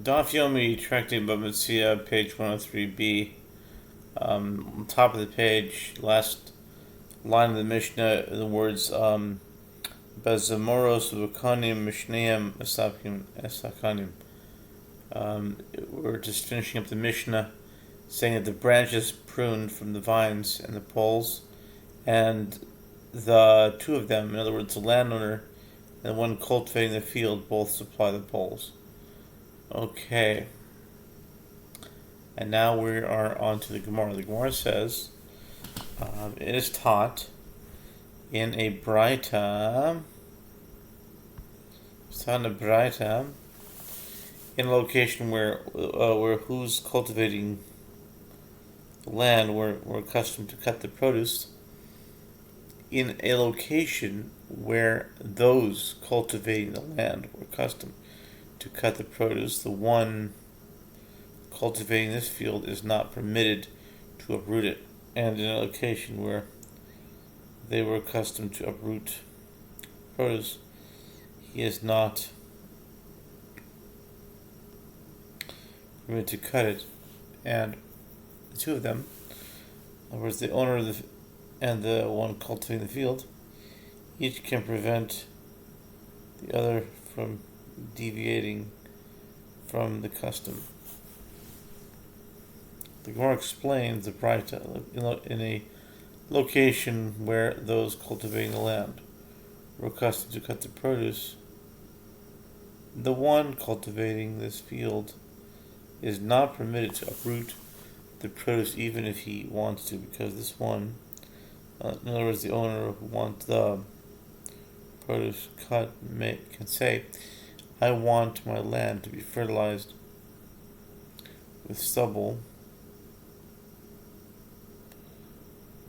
Daf Yomi, tractate by Metzia, page 103b. On top of the page, last line of the Mishnah, the words Bazamoros Vukanim Mishneim Esakanim. We're just finishing up the Mishnah, saying that the branches pruned from the vines and the poles, and the two of them, in other words, the landowner and the one cultivating the field, both supply the poles. Okay. And now we are on to the Gemara. The Gemara says, it is taught in a Braita, in a location where who's cultivating the land, we're accustomed to cut the produce, in a location where those cultivating the land were accustomed to cut the produce, the one cultivating this field is not permitted to uproot it. And in a location where they were accustomed to uproot produce, he is not permitted to cut it. And the two of them, in other words, the owner of and the one cultivating the field, each can prevent the other from deviating from the custom. The Gemara explains the Braita in a location where those cultivating the land were accustomed to cut the produce. The one cultivating this field is not permitted to uproot the produce even if he wants to, because this one, in other words, the owner who wants the produce cut can say, I want my land to be fertilized with stubble.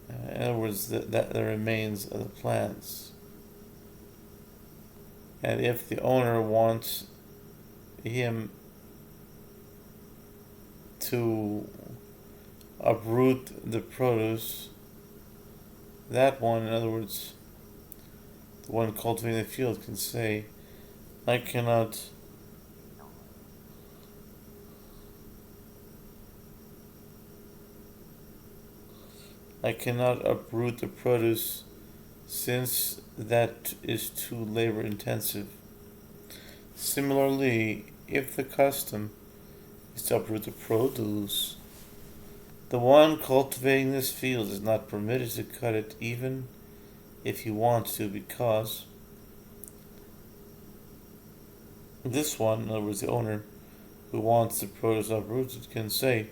In other words, that the remains of the plants. And if the owner wants him to uproot the produce, that one, in other words, the one cultivating the field, can say, I cannot uproot the produce since that is too labor intensive. Similarly, if the custom is to uproot the produce, the one cultivating this field is not permitted to cut it even if he wants to, because this one, in other words, the owner who wants the produce uprooted, can say,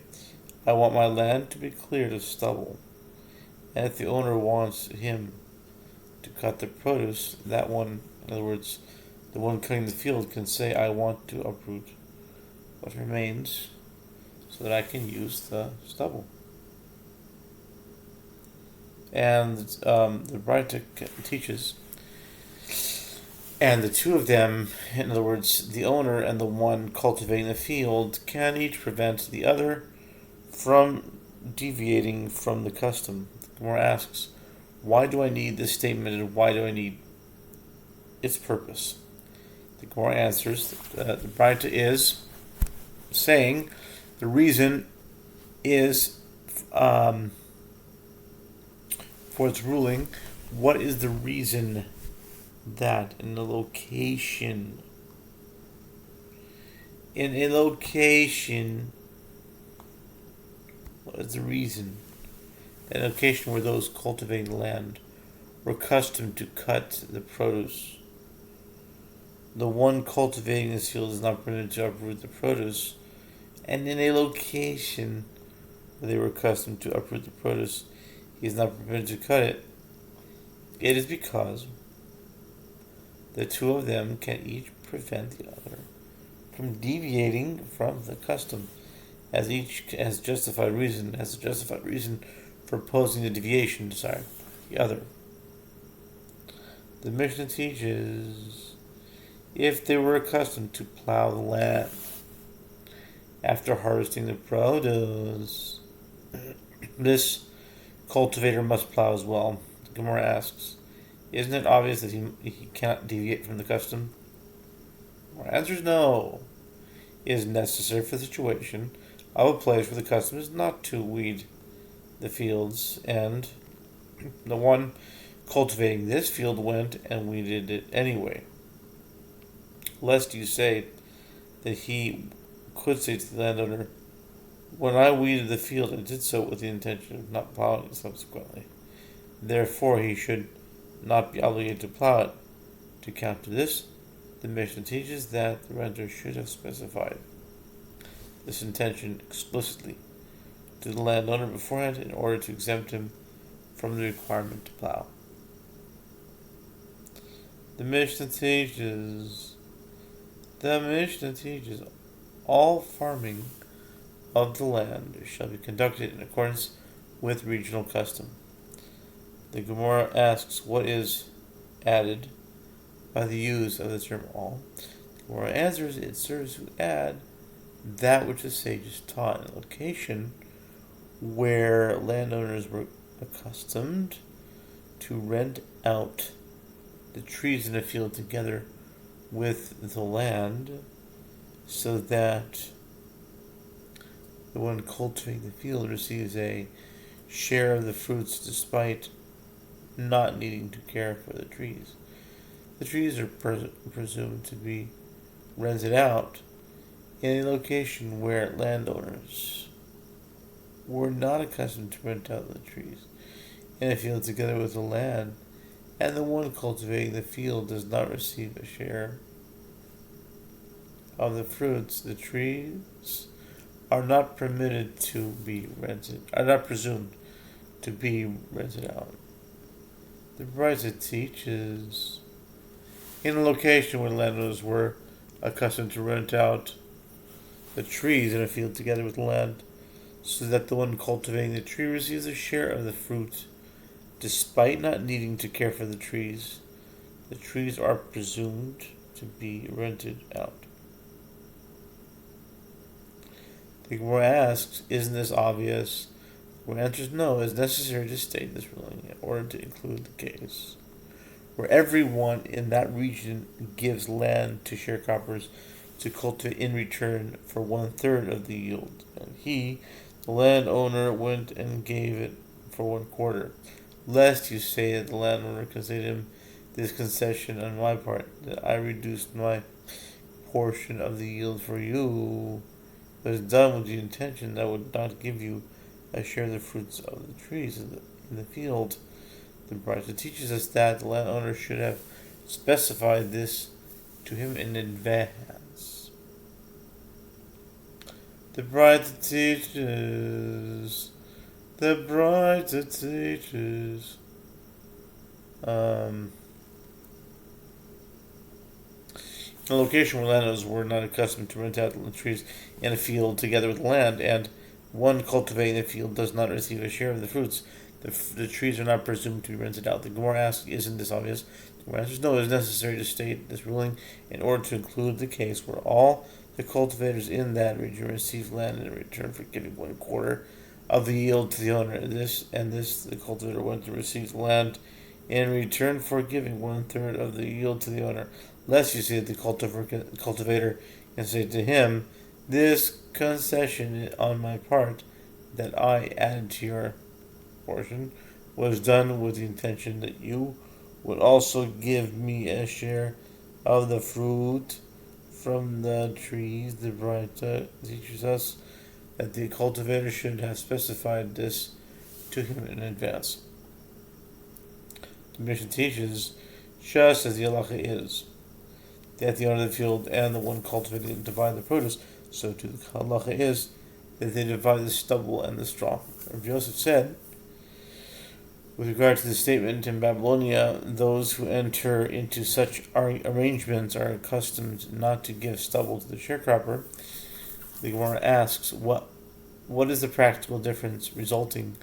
I want my land to be cleared of stubble. And if the owner wants him to cut the produce, that one, in other words, the one cutting the field, can say, I want to uproot what remains so that I can use the stubble. And the Braita teaches, and the two of them, in other words, the owner and the one cultivating the field, can each prevent the other from deviating from the custom. The Gemara asks, why do I need this statement and why do I need its purpose? The Gemara answers, the Braita is saying the reason is for its ruling. What is the reason that in a location, what is the reason? In a location where those cultivating the land were accustomed to cut the produce, the one cultivating this field is not permitted to uproot the produce, and in a location where they were accustomed to uproot the produce, he is not permitted to cut it. It is because the two of them can each prevent the other from deviating from the custom, as each has a justified reason for opposing the deviation, the other. The Mishnah teaches, if they were accustomed to plow the land after harvesting the produce, this cultivator must plow as well. The Gemara asks, isn't it obvious that he cannot deviate from the custom? Our answer is no. is necessary for the situation of a place where the custom is not to weed the fields, and the one cultivating this field went and weeded it anyway. Lest you say that he could say to the landowner, "When I weeded the field, I did so with the intention of not plowing it subsequently. Therefore, he should not be obligated to plow it." To counter this, the Mishnah teaches that the renter should have specified this intention explicitly to the landowner beforehand in order to exempt him from the requirement to plow. The Mishnah teaches all farming of the land shall be conducted in accordance with regional custom. The Gemara asks, what is added by the use of the term all? The Gemara answers, it serves to add that which the sages taught in a location where landowners were accustomed to rent out the trees in a field together with the land, so that the one cultivating the field receives a share of the fruits despite not needing to care for the trees. The trees are presumed to be rented out in a location where landowners were not accustomed to rent out the trees in a field together with the land, and the one cultivating the field does not receive a share of the fruits. The trees are not presumed to be rented out. The Bava teaches, in a location where landowners were accustomed to rent out the trees in a field together with the land, so that the one cultivating the tree receives a share of the fruit, despite not needing to care for the trees are presumed to be rented out. The Gemara asks, isn't this obvious? The Gemara answers, no, it is necessary to state this ruling in order to include the case where everyone in that region gives land to sharecroppers to cultivate in return for 1/3 of the yield, and he, the landowner, went and gave it for 1/4. Lest you say that the landowner can say to him, this concession on my part, that I reduced my portion of the yield for you, was done with the intention that I would not give you a share of the fruits of the trees in the field. The Bava teaches us that the landowner should have specified this to him in advance. The Bava teaches in a location where landowners were not accustomed to rent out the trees in a field together with land, and one cultivating the field does not receive a share of the fruits, the trees are not presumed to be rented out. The Gemara asks, isn't this obvious? The Gemara answers, no, it is necessary to state this ruling in order to include the case where all the cultivators in that region receive land in return for giving 1/4 of the yield to the owner. The cultivator went to receive land in return for giving 1/3 of the yield to the owner. Lest you say that the cultivator can say to him, this concession on my part that I added to your portion was done with the intention that you would also give me a share of the fruit from the trees. The Bava teaches us that the cultivator should have specified this to him in advance. The Mishnah teaches, just as the halacha is that the owner of the field and the one cultivating divide the produce, so too the halacha is that they divide the stubble and the straw. Rabbi Joseph said, with regard to the statement in Babylonia, those who enter into such arrangements are accustomed not to give stubble to the sharecropper. The Gemara asks, what is the practical difference resulting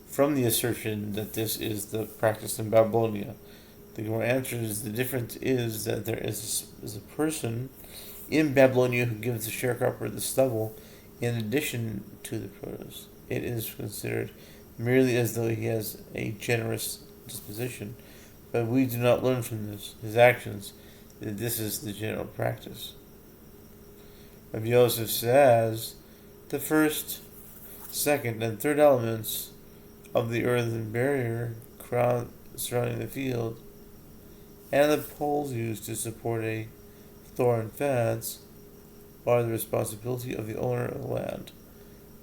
from the assertion that this is the practice in Babylonia? The Gemara answers, the difference is that there is a person in Babylonia who gives the sharecropper the stubble in addition to the produce. It is considered merely as though he has a generous disposition, but we do not learn from his actions, that this is the general practice. Rabbi Yosef says the first, second, and third elements of the earthen barrier crown surrounding the field and the poles used to support a thorn fence are the responsibility of the owner of the land,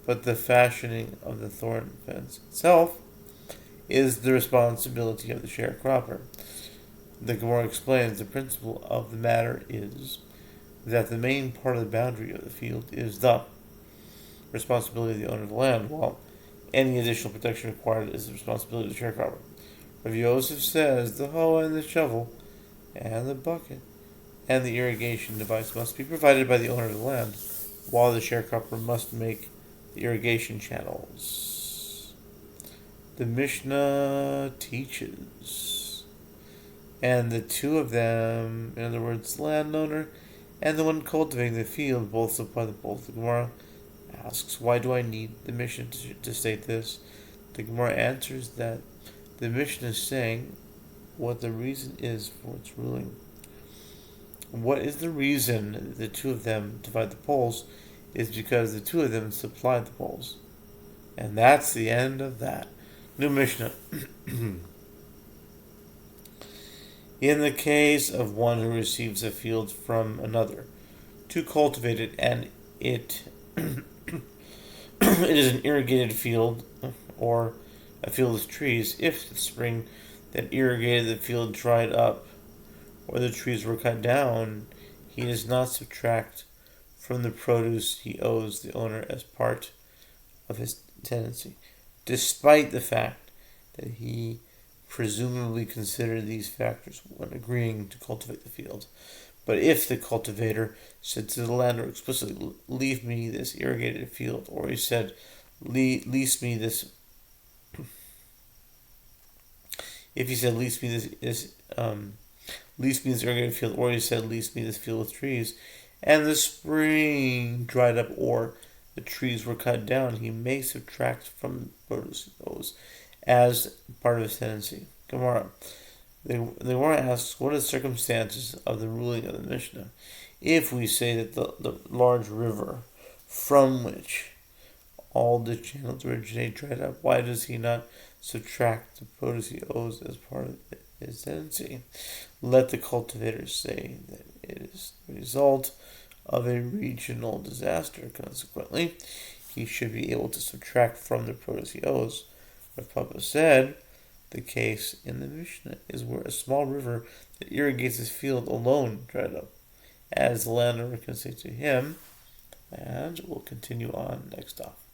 but the fashioning of the thorn fence itself is the responsibility of the sharecropper. The Gemara explains the principle of the matter is that the main part of the boundary of the field is the responsibility of the owner of the land, while any additional protection required is the responsibility of the sharecropper. Rabbi Yosef says the hoe and the shovel and the bucket and the irrigation device must be provided by the owner of the land, while the sharecropper must make the irrigation channels. The Mishnah teaches, and the two of them, in other words, the landowner and the one cultivating the field, both supply the poles. The Gemara asks, why do I need the Mishnah to state this? The Gemara answers that the Mishnah is saying what the reason is for its ruling. What is the reason the two of them divide the poles is because the two of them supply the poles. And that's the end of that. New Mishnah. In the case of one who receives a field from another to cultivate it, and it it is an irrigated field or a field with trees, if the spring that irrigated the field dried up or the trees were cut down, he does not subtract from the produce he owes the owner as part of his tenancy, despite the fact that he presumably considered these factors when agreeing to cultivate the field. But if the cultivator said to the landowner explicitly, leave me this irrigated field, or he said, lease me this, if he said, lease me this irrigated field, or he said, lease me this field with trees, and the spring dried up, or the trees were cut down, he may subtract from the produce he owes as part of his tenancy. Gemara. The Gemara asks, what are the circumstances of the ruling of the Mishnah? If we say that the large river from which all the channels originate dried up, why does he not subtract the produce he owes as part of his tenancy? Let the cultivator say that it is the result of a regional disaster. Consequently, he should be able to subtract from the produce he owes. But Bava said, the case in the Mishnah is where a small river that irrigates his field alone dried up, as the landowner can say to him, and we'll continue on next off.